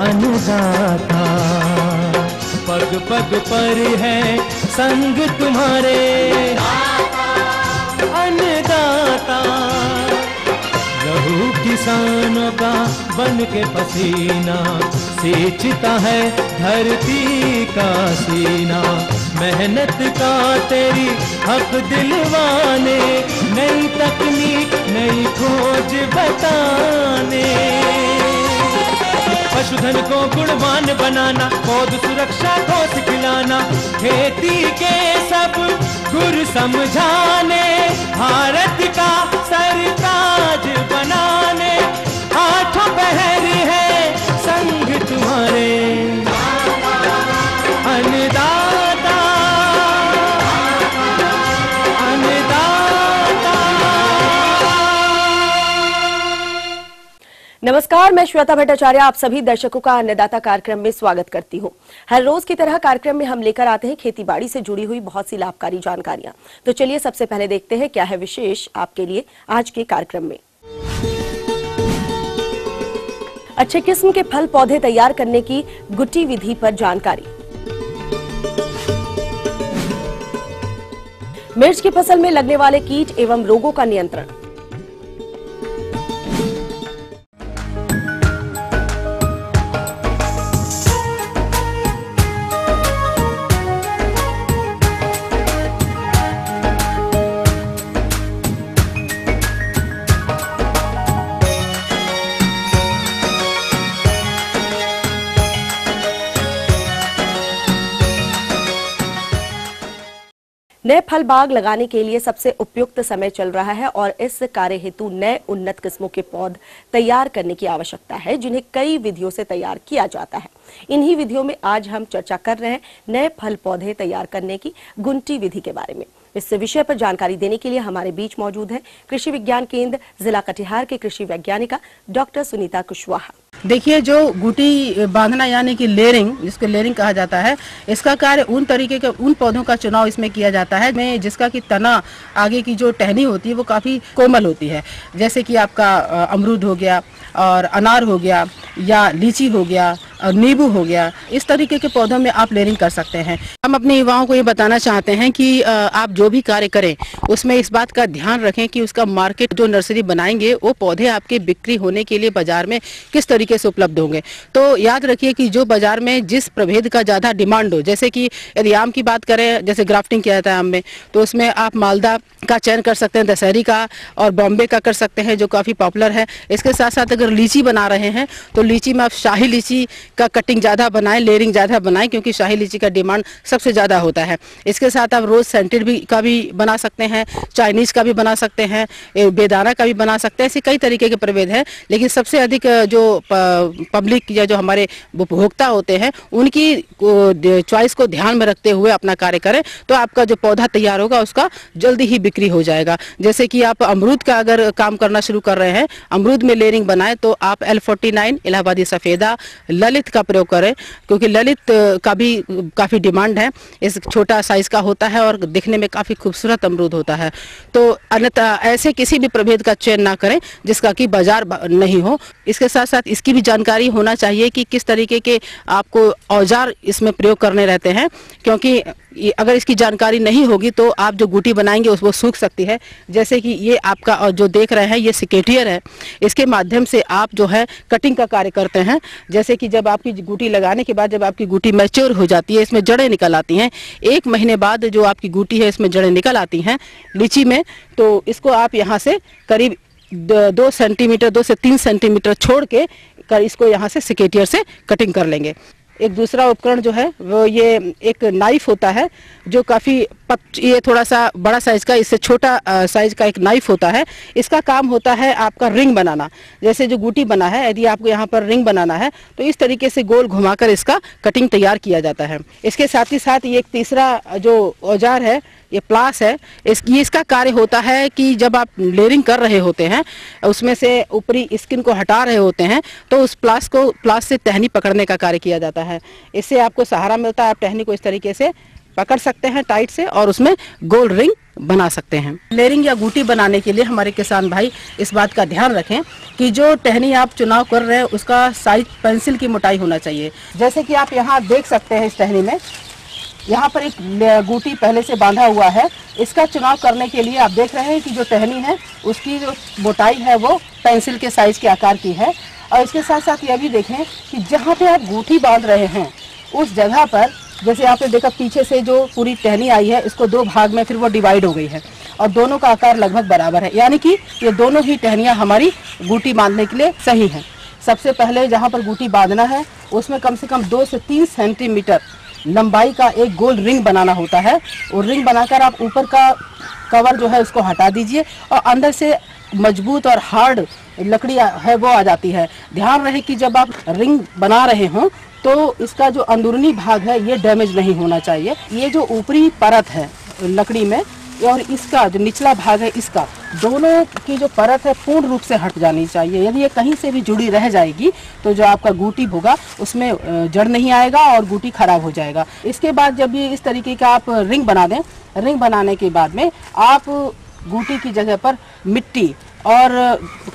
अन्नदाता। पग पग पर है संग तुम्हारे अन्नदाता। लहू किसानों का बन के पसीना सींचता है धरती का सीना। मेहनत का तेरी हक दिलवाने, नई तकनीक नई खोज बताने। पशुधन को गुणवान बनाना, पौध सुरक्षा को सिखलाना, खेती के सब गुर समझाने, भारत का सरताज बनाने। आठों पहर है संग तुम्हारे अन्नदाता अन्नदाता। नमस्कार, मैं श्वेता भट्टाचार्य आप सभी दर्शकों का अन्नदाता कार्यक्रम में स्वागत करती हूं। हर रोज की तरह कार्यक्रम में हम लेकर आते हैं खेती बाड़ी से जुड़ी हुई बहुत सी लाभकारी जानकारियां। तो चलिए सबसे पहले देखते हैं क्या है विशेष आपके लिए आज के कार्यक्रम में। अच्छे किस्म के फल पौधे तैयार करने की गुट्टी विधि पर जानकारी। मिर्च की फसल में लगने वाले कीट एवं रोगों का नियंत्रण। नए फल बाग लगाने के लिए सबसे उपयुक्त समय चल रहा है और इस कार्य हेतु नए उन्नत किस्मों के पौध तैयार करने की आवश्यकता है, जिन्हें कई विधियों से तैयार किया जाता है। इन्हीं विधियों में आज हम चर्चा कर रहे हैं नए फल पौधे तैयार करने की गुंटी विधि के बारे में। इस विषय पर जानकारी देने के लिए हमारे बीच मौजूद है कृषि विज्ञान केंद्र जिला कटिहार के कृषि वैज्ञानिका डॉक्टर सुनीता कुशवाहा। देखिए, जो गुटी बांधना यानी कि लेयरिंग, जिसको लेयरिंग कहा जाता है, इसका कार्य उन तरीके के उन पौधों का चुनाव इसमें किया जाता है में जिसका कि तना आगे की जो टहनी होती है वो काफी कोमल होती है। जैसे कि आपका अमरूद हो गया और अनार हो गया या लीची हो गया और नींबू हो गया, इस तरीके के पौधों में आप लेयरिंग कर सकते हैं। हम अपने युवाओं को ये बताना चाहते हैं कि आप जो भी कार्य करें उसमें इस बात का ध्यान रखें कि उसका मार्केट, जो नर्सरी बनाएंगे वो पौधे आपके बिक्री होने के लिए बाजार में किस तरीके से उपलब्ध होंगे। तो याद रखिए कि जो बाजार में जिस प्रभेद का ज्यादा डिमांड हो, जैसे कि यदि आम की बात करें, जैसे ग्राफ्टिंग किया जाता है आम में, तो उसमें आप मालदा का चयन कर सकते हैं, दशहरी का और बॉम्बे का कर सकते हैं, जो काफी पॉपुलर है। इसके साथ साथ अगर लीची बना रहे हैं तो लीची में आप शाही लीची का कटिंग ज्यादा बनाएं, लेयरिंग ज्यादा बनाएं, क्योंकि शाही लीची का डिमांड सबसे ज्यादा होता है। इसके साथ आप रोज सेंटेड भी का भी बना सकते हैं, चाइनीज का भी बना सकते हैं, बेदाना का भी बना सकते हैं। ऐसे कई तरीके के प्रभेद हैं, लेकिन सबसे अधिक जो पब्लिक या जो हमारे उपभोक्ता होते हैं उनकी चॉइस को ध्यान में रखते हुए अपना कार्य करें तो आपका जो पौधा तैयार होगा उसका जल्दी ही बिक्री हो जाएगा। जैसे कि आप अमरूद का अगर काम करना शुरू कर रहे हैं, अमरूद में लेयरिंग बनाए तो आप L49 इलाहाबादी सफेदा, ललित का प्रयोग करें, क्योंकि ललित का भी काफी डिमांड है। इस छोटा साइज का होता है और दिखने में काफी खूबसूरत अमरूद होता है। तो अन्यथा ऐसे किसी भी प्रभेद का चयन ना करें जिसका कि बाजार नहीं हो। इसके साथ साथ इसकी भी जानकारी होना चाहिए कि किस तरीके के आपको औजार इसमें प्रयोग करने रहते हैं, क्योंकि अगर इसकी जानकारी नहीं होगी तो आप जो गुटी बनाएंगे उसको सूख सकती है। जैसे कि ये आपका और जो देख रहे हैं ये सिकेटियर है, इसके माध्यम से आप जो है कटिंग का कार्य करते हैं। जैसे कि जब आपकी गुटी लगाने के बाद जब आपकी गुटी मैच्योर हो जाती है, इसमें जड़ें निकल आती हैं, 1 महीने बाद जो आपकी गुटी है इसमें जड़ें निकल आती हैं लीची में, तो इसको आप यहाँ से करीब 2 सेंटीमीटर 2 से 3 सेंटीमीटर छोड़ के इसको यहाँ से सिकेटियर से कटिंग कर लेंगे। एक दूसरा उपकरण जो है वो ये एक नाइफ होता है, जो काफ़ी ये थोड़ा सा बड़ा साइज का, इससे छोटा साइज का एक नाइफ होता है। इसका काम होता है आपका रिंग बनाना। जैसे जो गुटी बना है, यदि आपको यहाँ पर रिंग बनाना है तो इस तरीके से गोल घुमाकर इसका कटिंग तैयार किया जाता है। इसके साथ ही साथ ये एक तीसरा जो औजार है, ये प्लास है। इसका कार्य होता है कि जब आप लेयरिंग कर रहे होते हैं, उसमें से ऊपरी स्किन को हटा रहे होते हैं, तो उस प्लास से टहनी पकड़ने का कार्य किया जाता है। इससे आपको सहारा मिलता है, आप टहनी को इस तरीके से पकड़ सकते हैं टाइट से और उसमें गोल रिंग बना सकते हैं। लेयरिंग या गुटी बनाने के लिए हमारे किसान भाई इस बात का ध्यान रखें कि जो टहनी आप चुनाव कर रहे हैं उसका साइज पेंसिल की मोटाई होना चाहिए। जैसे कि आप यहाँ देख सकते हैं, इस टहनी में यहाँ पर एक गुटी पहले से बांधा हुआ है। इसका चुनाव करने के लिए आप देख रहे हैं कि जो टहनी है उसकी जो मोटाई है वो पेंसिल के साइज के आकार की है। और इसके साथ साथ यह भी देखें कि जहाँ पे आप गुठी बांध रहे हैं उस जगह पर, जैसे आपने देखा पीछे से जो पूरी टहनी आई है इसको दो भाग में फिर वो डिवाइड हो गई है और दोनों का आकार लगभग बराबर है, यानी कि ये दोनों ही टहनियाँ हमारी गुटी बांधने के लिए सही हैं। सबसे पहले जहाँ पर गुटी बांधना है उसमें कम से कम 2 से 3 सेंटीमीटर लंबाई का एक गोल रिंग बनाना होता है। और रिंग बनाकर आप ऊपर का कवर जो है उसको हटा दीजिए और अंदर से मजबूत और हार्ड लकड़ी है वो आ जाती है। ध्यान रहे कि जब आप रिंग बना रहे हों तो इसका जो अंदरूनी भाग है ये डैमेज नहीं होना चाहिए। ये जो ऊपरी परत है लकड़ी में और इसका जो निचला भाग है इसका, दोनों की जो परत है पूर्ण रूप से हट जानी चाहिए। यदि ये कहीं से भी जुड़ी रह जाएगी तो जो आपका गुटी होगा उसमें जड़ नहीं आएगा और गुटी खराब हो जाएगा। इसके बाद जब ये इस तरीके का आप रिंग बना दें, रिंग बनाने के बाद में आप गुटी की जगह पर मिट्टी और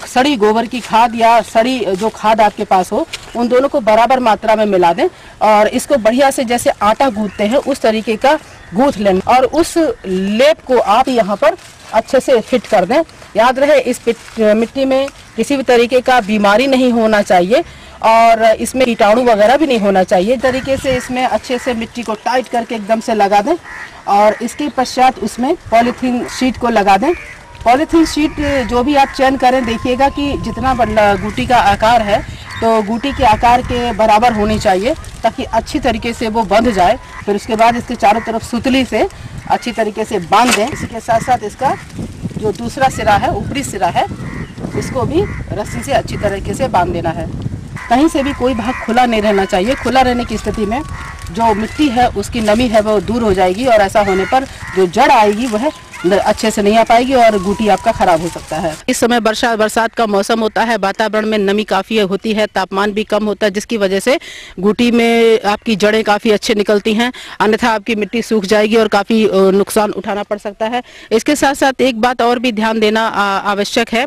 सड़ी गोबर की खाद या सड़ी जो खाद आपके पास हो उन दोनों को बराबर मात्रा में मिला दें और इसको बढ़िया से जैसे आटा गूंथते हैं उस तरीके का गूंथ लें और उस लेप को आप यहाँ पर अच्छे से फिट कर दें। याद रहे इस मिट्टी में किसी भी तरीके का बीमारी नहीं होना चाहिए और इसमें कीटाणु वगैरह भी नहीं होना चाहिए। तरीके से इसमें अच्छे से मिट्टी को टाइट करके एकदम से लगा दें और इसके पश्चात उसमें पॉलीथीन शीट को लगा दें। पॉलीथीन शीट जो भी आप चयन करें, देखिएगा कि जितना गुटी का आकार है तो गुटी के आकार के बराबर होनी चाहिए ताकि अच्छी तरीके से वो बंध जाए। फिर उसके बाद इसके चारों तरफ सुतली से अच्छी तरीके से बांध दें। इसी के साथ साथ इसका जो दूसरा सिरा है, ऊपरी सिरा है, इसको भी रस्सी से अच्छी तरीके से बांध देना है। कहीं से भी कोई भाग खुला नहीं रहना चाहिए। खुला रहने की स्थिति में जो मिट्टी है उसकी नमी है वो दूर हो जाएगी और ऐसा होने पर जो जड़ आएगी वह अच्छे से नहीं आ पाएगी और गुटी आपका खराब हो सकता है। इस समय बरसात का मौसम होता है, वातावरण में नमी काफी होती है, तापमान भी कम होता है, जिसकी वजह से गुटी में आपकी जड़ें काफी अच्छे निकलती हैं, अन्यथा आपकी मिट्टी सूख जाएगी और काफी नुकसान उठाना पड़ सकता है। इसके साथ साथ एक बात और भी ध्यान देना आवश्यक है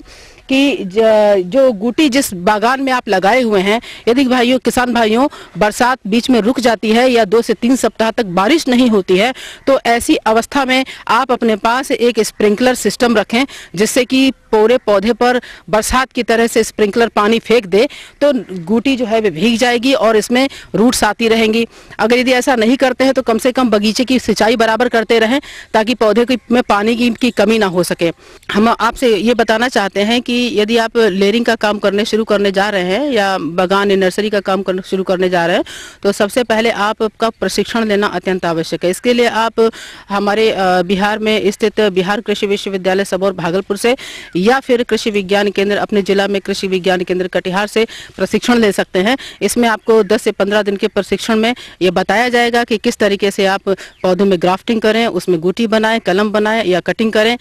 कि जो गुटी जिस बागान में आप लगाए हुए हैं, यदि भाइयों किसान भाइयों बरसात बीच में रुक जाती है या 2 से 3 सप्ताह तक बारिश नहीं होती है तो ऐसी अवस्था में आप अपने पास एक स्प्रिंकलर सिस्टम रखें जिससे कि पूरे पौधे पर बरसात की तरह से स्प्रिंकलर पानी फेंक दे तो गुटी जो है वे भीग जाएगी और इसमें रूट्स आती रहेंगी। अगर यदि ऐसा नहीं करते हैं तो कम से कम बगीचे की सिंचाई बराबर करते रहें ताकि पौधे में पानी की कमी ना हो सके। हम आपसे ये बताना चाहते हैं कि यदि आप लेयरिंग का काम शुरू करने जा रहे हैं या बागान नर्सरी का काम शुरू करने जा रहे हैं तो सबसे पहले आपका प्रशिक्षण लेना अत्यंत आवश्यक है। इसके लिए आप हमारे बिहार में स्थित बिहार कृषि विश्वविद्यालय सबौर भागलपुर से या फिर कृषि विज्ञान केंद्र अपने जिला में कृषि विज्ञान केंद्र कटिहार से प्रशिक्षण ले सकते हैं। इसमें आपको 10 से 15 दिन के प्रशिक्षण में ये बताया जाएगा कि किस तरीके से आप पौधों में ग्राफ्टिंग करें, उसमें गुटी बनाएं, कलम बनाएं या कटिंग करें।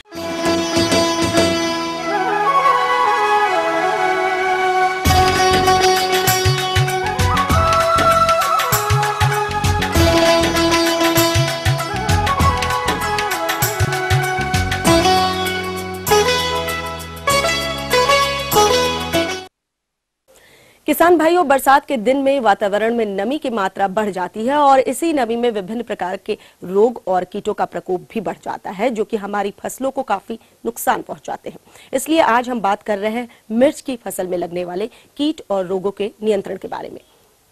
किसान भाइयों, बरसात के दिन में वातावरण में नमी की मात्रा बढ़ जाती है और इसी नमी में विभिन्न प्रकार के रोग और कीटों का प्रकोप भी बढ़ जाता है जो कि हमारी फसलों को काफी नुकसान पहुंचाते हैं। इसलिए आज हम बात कर रहे हैं मिर्च की फसल में लगने वाले कीट और रोगों के नियंत्रण के बारे में।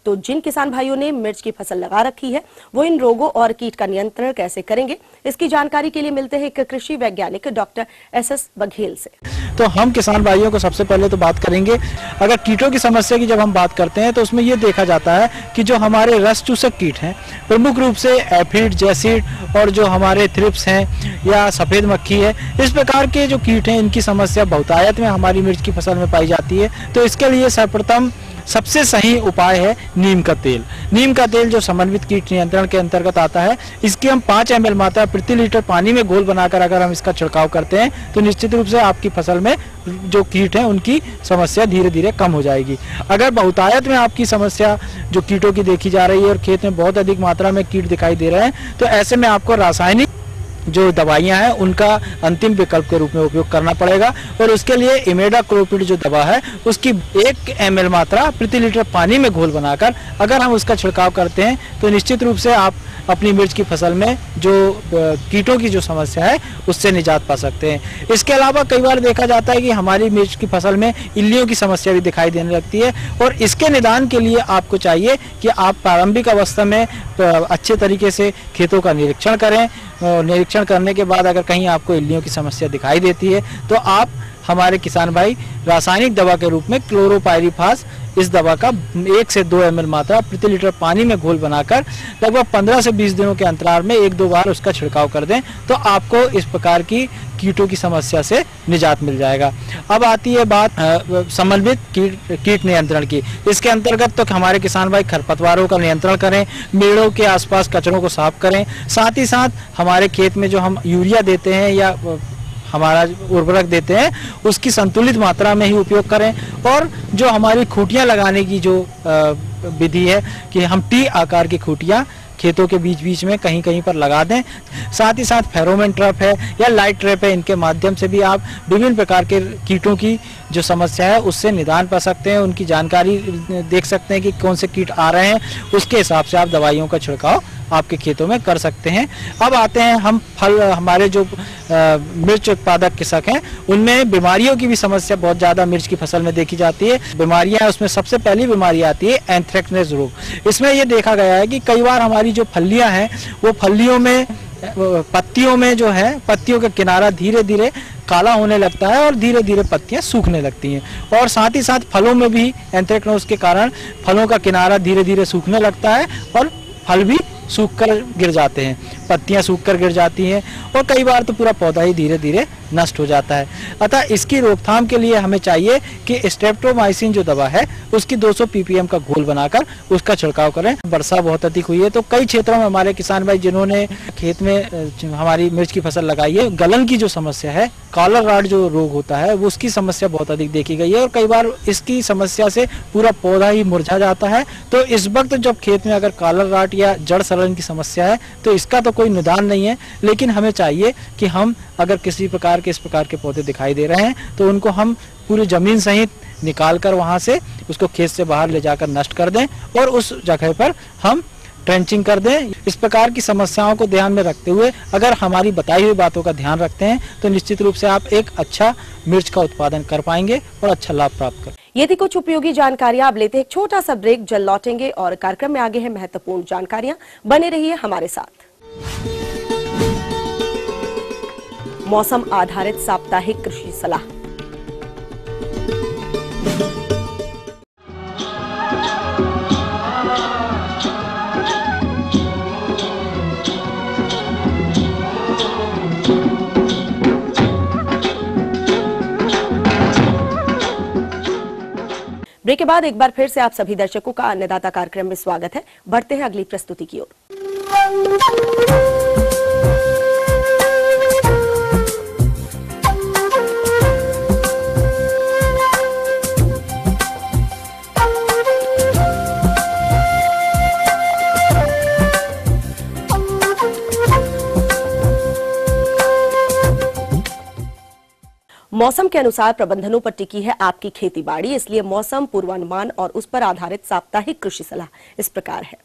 तो जिन किसान भाइयों ने मिर्च की फसल लगा रखी है वो इन रोगों और कीट का नियंत्रण कैसे करेंगे, इसकी जानकारी के लिए मिलते हैं एक कृषि वैज्ञानिक डॉक्टर SS बघेल से। तो हम किसान भाइयों को सबसे पहले तो बात करेंगे, अगर कीटों की समस्या की जब हम बात करते हैं तो उसमें ये देखा जाता है कि जो हमारे रस चूसक कीट हैं प्रमुख रूप से एफिड, जैसिड और जो हमारे थ्रिप्स हैं या सफेद मक्खी है, इस प्रकार के जो कीट हैं इनकी समस्या बहुतायत में हमारी मिर्च की फसल में पाई जाती है। तो इसके लिए सर्वप्रथम सबसे सही उपाय है नीम का तेल। नीम का तेल जो समन्वित कीट नियंत्रण के अंतर्गत आता है, इसकी हम 5 ml मात्रा प्रति लीटर पानी में घोल बनाकर अगर हम इसका छिड़काव करते हैं तो निश्चित रूप से आपकी फसल में जो कीट हैं उनकी समस्या धीरे धीरे कम हो जाएगी। अगर बहुतायत में आपकी समस्या जो कीटों की देखी जा रही है और खेत में बहुत अधिक मात्रा में कीट दिखाई दे रहे हैं, तो ऐसे में आपको रासायनिक जो दवाइयां हैं उनका अंतिम विकल्प के रूप में उपयोग करना पड़ेगा और उसके लिए इमेडाक्लोपिड जो दवा है उसकी 1 ml मात्रा प्रति लीटर पानी में घोल बनाकर अगर हम उसका छिड़काव करते हैं तो निश्चित रूप से आप अपनी मिर्च की फसल में जो कीटों की जो समस्या है उससे निजात पा सकते हैं। इसके अलावा कई बार देखा जाता है कि हमारी मिर्च की फसल में इल्लियों की समस्या भी दिखाई देने लगती है और इसके निदान के लिए आपको चाहिए कि आप प्रारंभिक अवस्था में अच्छे तरीके से खेतों का निरीक्षण करें। निरीक्षण करने के बाद अगर कहीं आपको इल्लियों की समस्या दिखाई देती है तो आप हमारे किसान भाई रासायनिक दवा के रूप में क्लोरोपाइरीफास इस दवा का 1 से 2 ml मात्रा प्रति लीटर पानी में घोल बनाकर लगभग 15 से 20 दिनों के अंतराल में 1-2 बार उसका छिड़काव कर दें तो आपको इस प्रकार की कीटों की समस्या से निजात मिल जाएगा। अब आती है बात समन्वित कीट नियंत्रण की। इसके अंतर्गत तो हमारे किसान भाई खरपतवारों का नियंत्रण करें, मेड़ों के आसपास कचरों को साफ करें, साथ ही साथ हमारे खेत में जो हम यूरिया देते हैं या हमारा उर्वरक देते हैं उसकी संतुलित मात्रा में ही उपयोग करें और जो हमारी खूंटियां लगाने की जो विधि है कि हम टी आकार की खूंटियां खेतों के बीच बीच में कहीं कहीं पर लगा दें। साथ ही साथ फेरोमोन ट्रैप है या लाइट ट्रैप है, इनके माध्यम से भी आप विभिन्न प्रकार के कीटों की जो समस्या है उससे निदान पा सकते हैं, उनकी जानकारी देख सकते हैं कि कौन से कीट आ रहे हैं, उसके हिसाब से आप दवाइयों का छिड़काव आपके खेतों में कर सकते हैं। अब आते हैं हम फल, हमारे जो मिर्च उत्पादक कृषक हैं उनमें बीमारियों की भी समस्या बहुत ज़्यादा मिर्च की फसल में देखी जाती है। बीमारियां उसमें सबसे पहली बीमारी आती है एंथ्रेक्नस रोग। इसमें यह देखा गया है कि कई बार हमारी जो फलियां हैं वो फलियों में पत्तियों में जो है पत्तियों का किनारा धीरे धीरे काला होने लगता है और धीरे धीरे पत्तियां सूखने लगती हैं और साथ ही साथ फलों में भी एंथ्रेक्नोज के कारण फलों का किनारा धीरे धीरे सूखने लगता है और फल भी सूखकर गिर जाते हैं, पत्तियां सूखकर गिर जाती हैं और कई बार तो पूरा पौधा ही धीरे धीरे नष्ट हो जाता है। अतः इसकी रोकथाम के लिए हमें चाहिए कि स्ट्रेप्टोमाइसिन जो दवा है उसकी 200 ppm का घोल बनाकर उसका छिड़काव करें। वर्षा बहुत अधिक हुई है तो कई क्षेत्रों में हमारे किसान भाई जिन्होंने खेत में हमारी मिर्च की फसल लगाई है, गलन की जो समस्या है, कॉलर रॉट जो रोग होता है वो उसकी समस्या बहुत अधिक देखी गई है और कई बार इसकी समस्या से पूरा पौधा ही मुरझा जाता है। तो इस वक्त जब खेत में अगर कॉलर रॉट या जड़ सड़न की समस्या है तो इसका तो कोई निदान नहीं है, लेकिन हमें चाहिए कि हम अगर किसी प्रकार के इस प्रकार के पौधे दिखाई दे रहे हैं तो उनको हम पूरी जमीन सहित निकाल कर वहां से उसको खेत से बाहर ले जाकर नष्ट कर दें और उस जगह पर हम ट्रेंचिंग कर दें। इस प्रकार की समस्याओं को ध्यान में रखते हुए अगर हमारी बताई हुई बातों का ध्यान रखते हैं तो निश्चित रूप से आप एक अच्छा मिर्च का उत्पादन कर पाएंगे और अच्छा लाभ प्राप्त कर। ये थी कुछ उपयोगी जानकारियां। अब लेते हैं एक छोटा सा ब्रेक, जल्द लौटेंगे और कार्यक्रम में आगे है महत्वपूर्ण जानकारियां। बने रहिए हमारे साथ। मौसम आधारित साप्ताहिक कृषि सलाह। ब्रेक के बाद एक बार फिर से आप सभी दर्शकों का अन्नदाता कार्यक्रम में स्वागत है। बढ़ते हैं अगली प्रस्तुति की ओर। मौसम के अनुसार प्रबंधनों पर टिकी है आपकी खेती बाड़ी, इसलिए मौसम पूर्वानुमान और उस पर आधारित साप्ताहिक कृषि सलाह इस प्रकार है।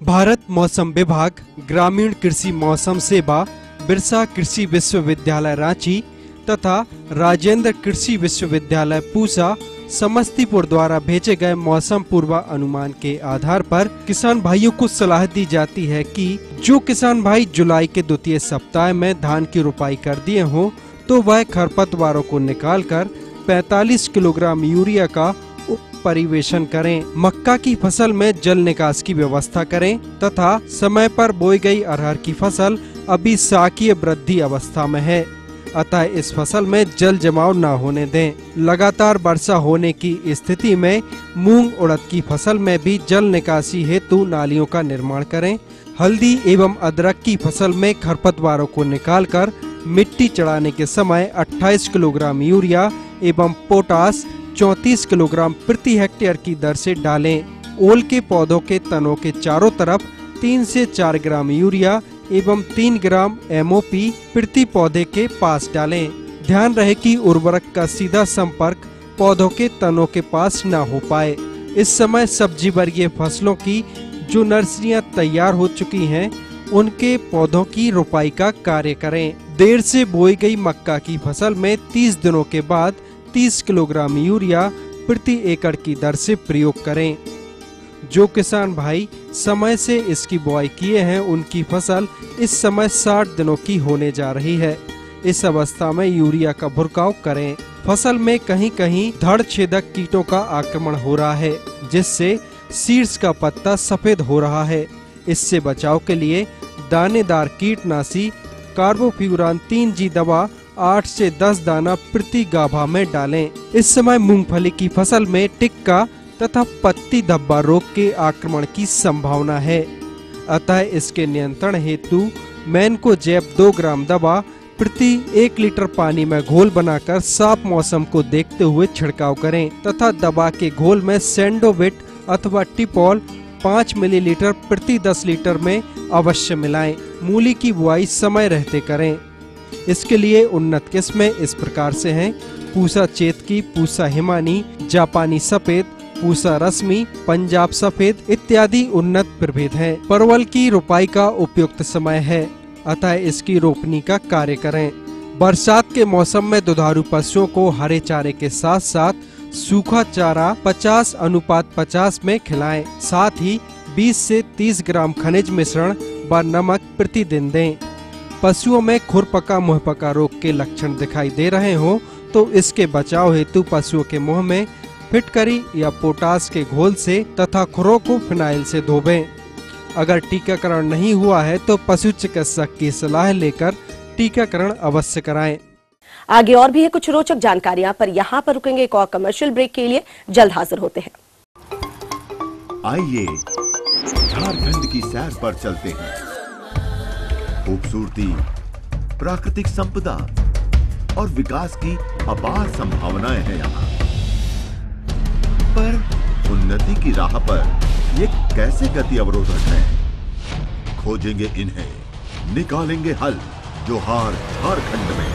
भारत मौसम विभाग, ग्रामीण कृषि मौसम सेवा, बिरसा कृषि विश्वविद्यालय रांची तथा राजेंद्र कृषि विश्वविद्यालय पूसा समस्तीपुर द्वारा भेजे गए मौसम पूर्वानुमान के आधार पर किसान भाइयों को सलाह दी जाती है कि जो किसान भाई जुलाई के द्वितीय सप्ताह में धान की रोपाई कर दिए हों तो वह खरपतवारों को निकालकर 45 किलोग्राम यूरिया का परिवेशन करें। मक्का की फसल में जल निकास की व्यवस्था करें तथा समय पर बोई गई अरहर की फसल अभी शाकीय वृद्धि अवस्था में है। अतः इस फसल में जल जमाव न होने दें। लगातार वर्षा होने की स्थिति में मूंग उड़द की फसल में भी जल निकासी हेतु नालियों का निर्माण करें। हल्दी एवं अदरक की फसल में खरपतवारों को निकालकर मिट्टी चढ़ाने के समय 28 किलोग्राम यूरिया एवं पोटास 34 किलोग्राम प्रति हेक्टेयर की दर से डालें। ओल के पौधों के तनों के चारों तरफ 3 से 4 ग्राम यूरिया एवं 3 ग्राम MOP प्रति पौधे के पास डालें। ध्यान रहे कि उर्वरक का सीधा संपर्क पौधों के तनों के पास न हो पाए। इस समय सब्जी वर्गीय फसलों की जो नर्सरियां तैयार हो चुकी हैं, उनके पौधों की रोपाई का कार्य करें। देर से बोई गई मक्का की फसल में 30 दिनों के बाद 30 किलोग्राम यूरिया प्रति एकड़ की दर से प्रयोग करें। जो किसान भाई समय से इसकी बुआई किए हैं, उनकी फसल इस समय 60 दिनों की होने जा रही है। इस अवस्था में यूरिया का भुरकाव करें। फसल में कहीं कहीं धड़ छेदक कीटों का आक्रमण हो रहा है, जिससे शीर्ष का पत्ता सफेद हो रहा है। इससे बचाव के लिए दानेदार कीटनाशी कार्बोफ्यूरान 3G दवा 8 से 10 दाना प्रति गाभा में डालें। इस समय मूंगफली की फसल में टिक्का तथा पत्ती धब्बा रोग के आक्रमण की संभावना है, अतः इसके नियंत्रण हेतु मैनकोजेब 2 ग्राम दवा प्रति 1 लीटर पानी में घोल बनाकर साफ मौसम को देखते हुए छिड़काव करें तथा दवा के घोल में सेंडोविट अथवा टिपॉल 5 मिलीलीटर प्रति 10 लीटर में अवश्य मिलाएं। मूली की बुआई समय रहते करें। इसके लिए उन्नत किस्में इस प्रकार से हैं: पूसा चेतकी, पूसा हिमानी, जापानी सफेद, पूसा रश्मि, पंजाब सफेद इत्यादि उन्नत प्रभेद हैं। परवल की रोपाई का उपयुक्त समय है, अतः इसकी रोपनी का कार्य करें। बरसात के मौसम में दुधारू पशुओं को हरे चारे के साथ साथ सूखा चारा 50:50 में खिलाएं। साथ ही 20 से 30 ग्राम खनिज मिश्रण व नमक प्रतिदिन दें। पशुओं में खुरपका मुंहपका रोग के लक्षण दिखाई दे रहे हो तो इसके बचाव हेतु पशुओं के मुंह में फिटकरी या पोटास के घोल से तथा खुरों को फिनाइल से धोबें। अगर टीकाकरण नहीं हुआ है तो पशु चिकित्सक की सलाह लेकर टीकाकरण अवश्य कराएं। आगे और भी है कुछ रोचक जानकारियां, पर यहाँ पर रुकेंगे एक और कमर्शियल ब्रेक के लिए। जल्द हाजिर होते हैं। आइए झारखंड की सैर पर चलते हैं। खूबसूरती, प्राकृतिक संपदा और विकास की अपार संभावनाएं हैं यहाँ। पर उन्नति की राह पर ये कैसे गति अवरोधक है? खोजेंगे इन्हें, निकालेंगे हल जोहार झारखंड में।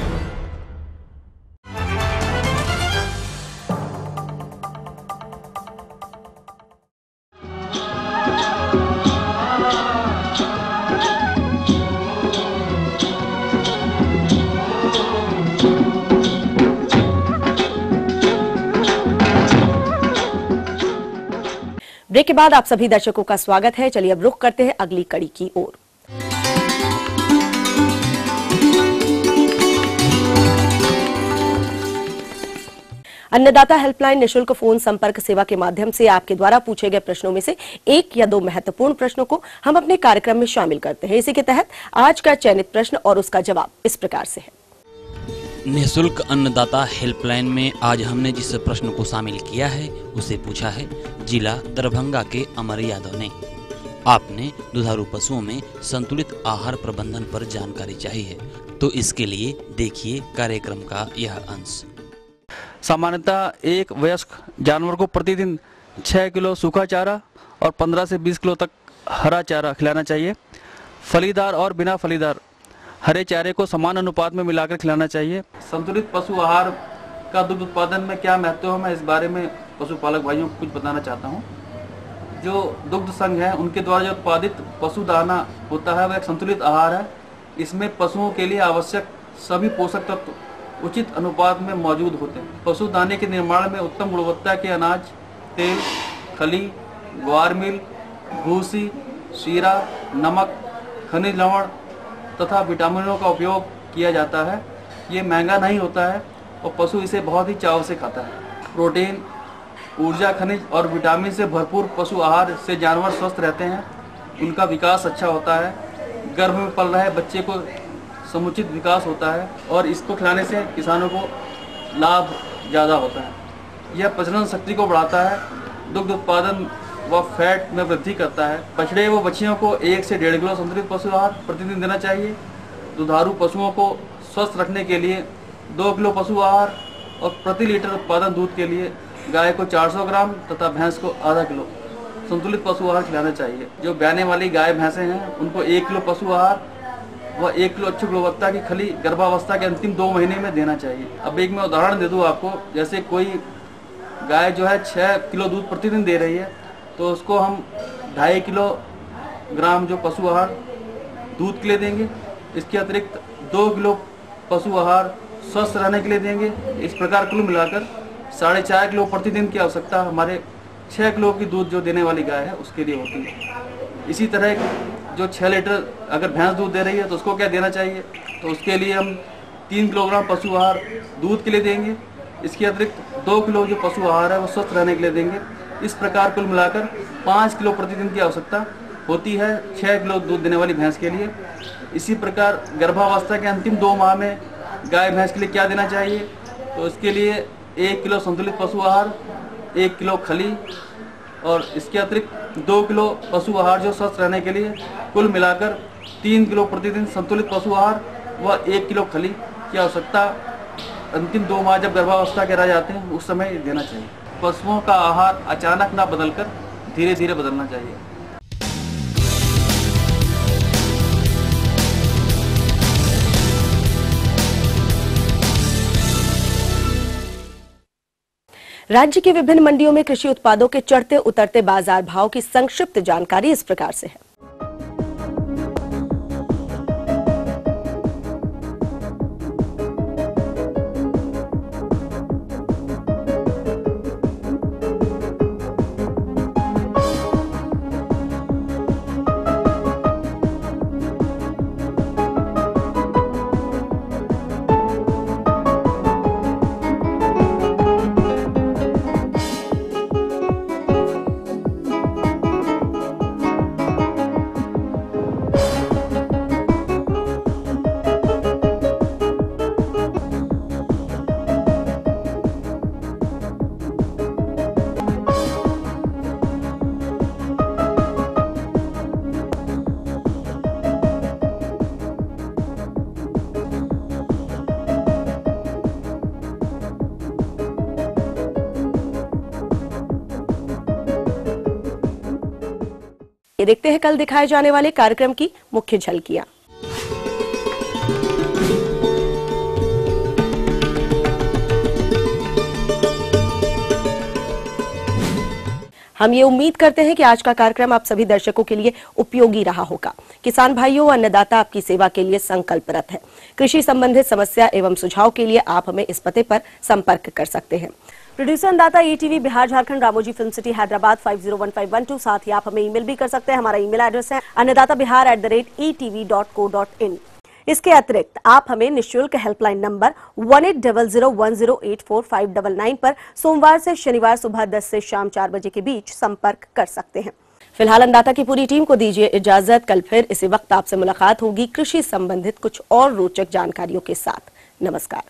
ब्रेक के बाद आप सभी दर्शकों का स्वागत है। चलिए अब रुख करते हैं अगली कड़ी की ओर। अन्नदाता हेल्पलाइन निशुल्क फोन संपर्क सेवा के माध्यम से आपके द्वारा पूछे गए प्रश्नों में से 1 या 2 महत्वपूर्ण प्रश्नों को हम अपने कार्यक्रम में शामिल करते हैं। इसी के तहत आज का चयनित प्रश्न और उसका जवाब इस प्रकार से है। निःशुल्क अन्नदाता हेल्पलाइन में आज हमने जिस प्रश्न को शामिल किया है उसे पूछा है जिला दरभंगा के अमर यादव ने। आपने दुधारू पशुओं में संतुलित आहार प्रबंधन पर जानकारी चाहिए, तो इसके लिए देखिए कार्यक्रम का यह अंश। सामान्यतः एक वयस्क जानवर को प्रतिदिन 6 किलो सूखा चारा और 15 से 20 किलो तक हरा चारा खिलाना चाहिए। फलीदार और बिना फलीदार हरे चारे को समान अनुपात में मिलाकर खिलाना चाहिए। संतुलित पशु आहार का दुग्ध उत्पादन में क्या महत्व है, मैं इस बारे में पशुपालक भाइयों को कुछ बताना चाहता हूँ। जो दुग्ध संघ है उनके द्वारा जो उत्पादित पशु दाना होता है वह एक संतुलित आहार है। इसमें पशुओं के लिए आवश्यक सभी पोषक तत्व उचित अनुपात में मौजूद होते हैं। पशु दाने के निर्माण में उत्तम गुणवत्ता के अनाज, तेल, खली, ग्वार मिल, भूसी, शीरा, नमक, खनिज लवण तथा विटामिनों का उपयोग किया जाता है। ये महंगा नहीं होता है और पशु इसे बहुत ही चाव से खाता है। प्रोटीन, ऊर्जा, खनिज और विटामिन से भरपूर पशु आहार से जानवर स्वस्थ रहते हैं, उनका विकास अच्छा होता है। गर्भ में पल रहे बच्चे को समुचित विकास होता है और इसको खिलाने से किसानों को लाभ ज़्यादा होता है। यह प्रजनन शक्ति को बढ़ाता है, दुग्ध उत्पादन व फैट में वृद्धि करता है। बछड़े व बछियों को 1 से 1.5 किलो संतुलित पशु आहार प्रतिदिन देना चाहिए। दुधारू पशुओं को स्वस्थ रखने के लिए 2 किलो पशु आहार और प्रति लीटर उत्पादन दूध के लिए गाय को 400 ग्राम तथा भैंस को आधा किलो संतुलित पशु आहार खिलाना चाहिए। जो ब्याने वाली गाय भैंसें हैं उनको 1 किलो पशु आहार व 1 किलो अच्छी गुणवत्ता की खली गर्भावस्था के अंतिम 2 महीने में देना चाहिए। अब एक मैं उदाहरण दे दूँ आपको, जैसे कोई गाय जो है 6 किलो दूध प्रतिदिन दे रही है तो उसको हम 2.5 किलोग्राम जो पशु आहार दूध के लिए देंगे। इसके अतिरिक्त 2 किलो पशु आहार स्वस्थ रहने के लिए देंगे। इस प्रकार कुल मिलाकर 4.5 किलो प्रतिदिन की आवश्यकता हमारे 6 किलो की दूध जो देने वाली गाय है उसके लिए होती है। इसी तरह जो 6 लीटर अगर भैंस दूध दे रही है तो उसको क्या देना चाहिए, तो उसके लिए हम 3 किलोग्राम पशु आहार दूध के लिए देंगे। इसके अतिरिक्त 2 किलो जो पशु आहार है वो स्वस्थ रहने के लिए देंगे। इस प्रकार कुल मिलाकर 5 किलो प्रतिदिन की आवश्यकता होती है 6 किलो दूध देने वाली भैंस के लिए। इसी प्रकार गर्भावस्था के अंतिम 2 माह में गाय भैंस के लिए क्या देना चाहिए, तो इसके लिए 1 किलो संतुलित पशु आहार, 1 किलो खली और इसके अतिरिक्त 2 किलो पशु आहार जो स्वस्थ रहने के लिए, कुल मिलाकर 3 किलो प्रतिदिन संतुलित पशु आहार व 1 किलो खली की आवश्यकता अंतिम 2 माह जब गर्भावस्था के रह जाते हैं उस समय देना चाहिए। पशुओं का आहार अचानक ना बदलकर धीरे धीरे बदलना चाहिए। राज्य की विभिन्न मंडियों में कृषि उत्पादों के चढ़ते उतरते बाजार भाव की संक्षिप्त जानकारी इस प्रकार से है। ये देखते हैं कल दिखाए जाने वाले कार्यक्रम की मुख्य झलकियां। हम ये उम्मीद करते हैं कि आज का कार्यक्रम आप सभी दर्शकों के लिए उपयोगी रहा होगा। किसान भाइयों व अन्नदाता आपकी सेवा के लिए संकल्परत है। कृषि संबंधित समस्या एवं सुझाव के लिए आप हमें इस पते पर संपर्क कर सकते हैं। प्रोड्यूसर अन्नदाता ETV Bihar Jharkhand Ramoji film city Hyderabad 501512। साथ ही आप हमें ईमेल भी कर सकते हैं। हमारा ईमेल एड्रेस है annadatabihar@etv.co.in। इसके अतिरिक्त आप हमें निःशुल्क हेल्पलाइन नंबर 180010084599 पर सोमवार से शनिवार सुबह 10 से शाम 4 बजे के बीच संपर्क कर सकते हैं। फिलहाल अन्नदाता की पूरी टीम को दीजिए इजाजत। कल फिर इसी वक्त आपसे मुलाकात होगी कृषि संबंधित कुछ और रोचक जानकारियों के साथ। नमस्कार।